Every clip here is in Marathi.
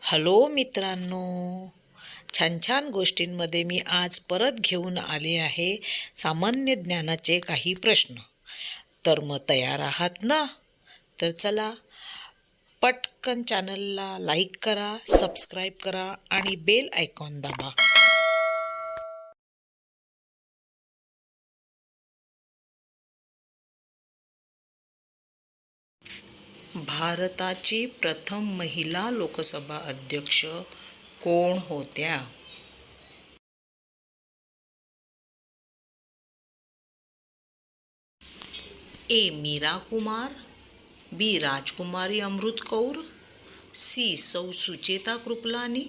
हॅलो मित्रांनो, छान छान गोष्टींमध्ये मी आज परत घेऊन आले आहे सामान्य ज्ञानाचे काही प्रश्न. तर मग तयार आहात ना? तर चला पटकन चॅनलला लाईक करा, सबस्क्राईब करा आणि बेल आयकॉन दाबा. भारताची प्रथम महिला लोकसभा अध्यक्ष कोण होत्या? ए. मीरा कुमार, बी. राजकुमारी अमृत कौर, सी. सौ सुचेता कृपलानी,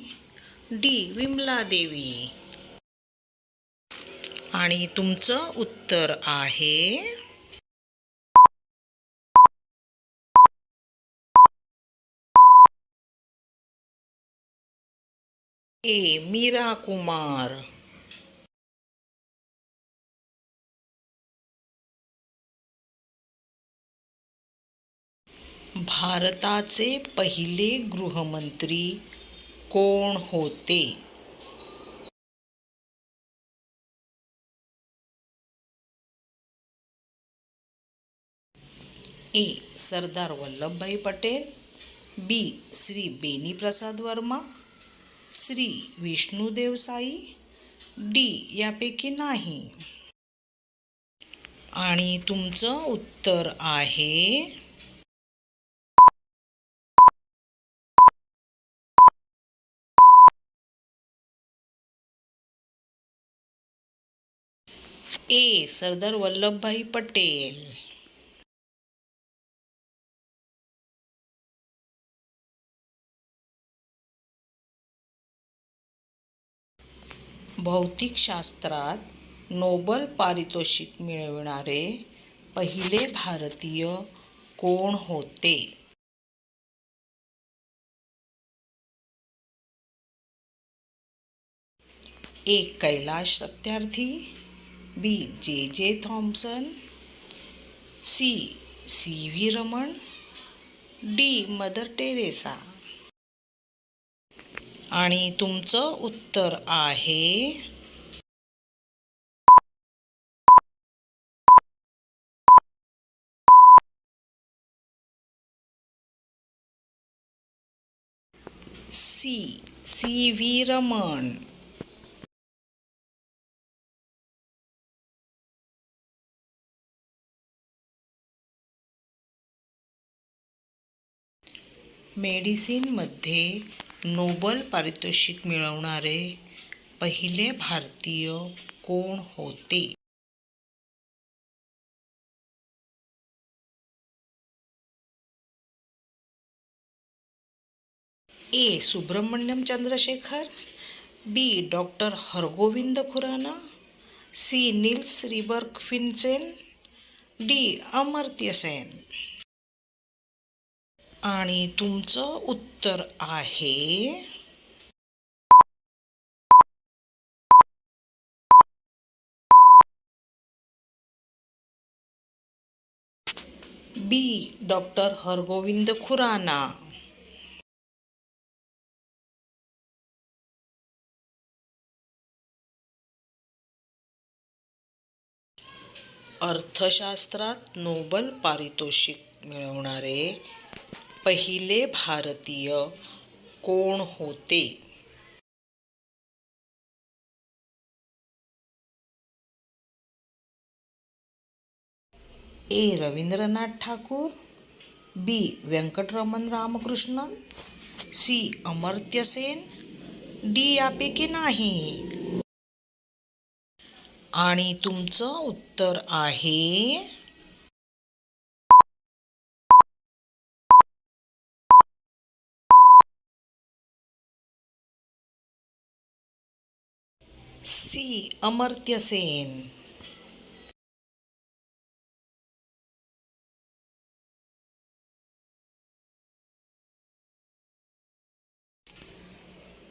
डी. विमला देवी. आणि तुमचं उत्तर आहे ए. मीरा कुमार. भारताचे पहिले गृहमंत्री कोण होते? ए. सरदार वल्लभभाई पटेल, बी. श्री बेनी प्रसाद वर्मा, श्री विष्णुदेव साई, डी. यापैकी नाही. आणि तुमचं उत्तर आहे ए. सरदार वल्लभभाई पटेल. भौतिकशास्त्रात नोबल पारितोषिक मिळविणारे पहिले भारतीय कोण होते? ए. Kailash Satyarthi, B. J Thomson, C. C. Raman, D. Mother Teresa. आणि तुमचं उत्तर आहे सी. रमण. मेडिसिनमध्ये नोबल पारितोषिक मिळवणारे पहिले भारतीय कोण होते? A. Subrahmanyan Chandrasekhar, B. Doctor Hargobind Khorana, C. Niels Ryberg Finsen, D. Amartya Sen. आणि तुमचं उत्तर आहे बी. डॉक्टर हरगोविंद खुराना. अर्थशास्त्रात नोबल पारितोषिक मिळवणारे पहिले भारतीय कोण होते? ए. रवींद्रनाथ ठाकूर, बी. व्यंकटरमण रामकृष्णन, सी. अमर्त्य सेन, डी. यापैकी नाही. आणि तुमचं उत्तर आहे सी. अमर्त्य सेन.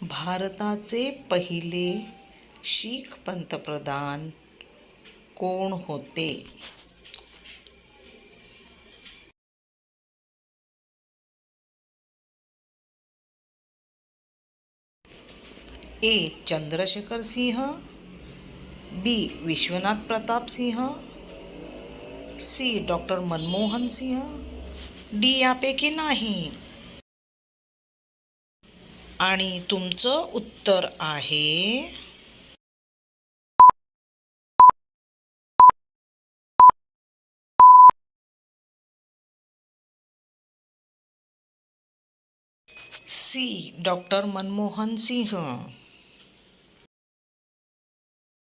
भारताचे पहिले शीख पंतप्रधान कोण होते? ए. चंद्रशेखर सिंह, बी. Vishwanath Pratap Singh, C. Doctor Manmohan Singh, D. यापैकी नाही. आणि तुमचं उत्तर आहे सी. डॉक्टर मनमोहन सिंह.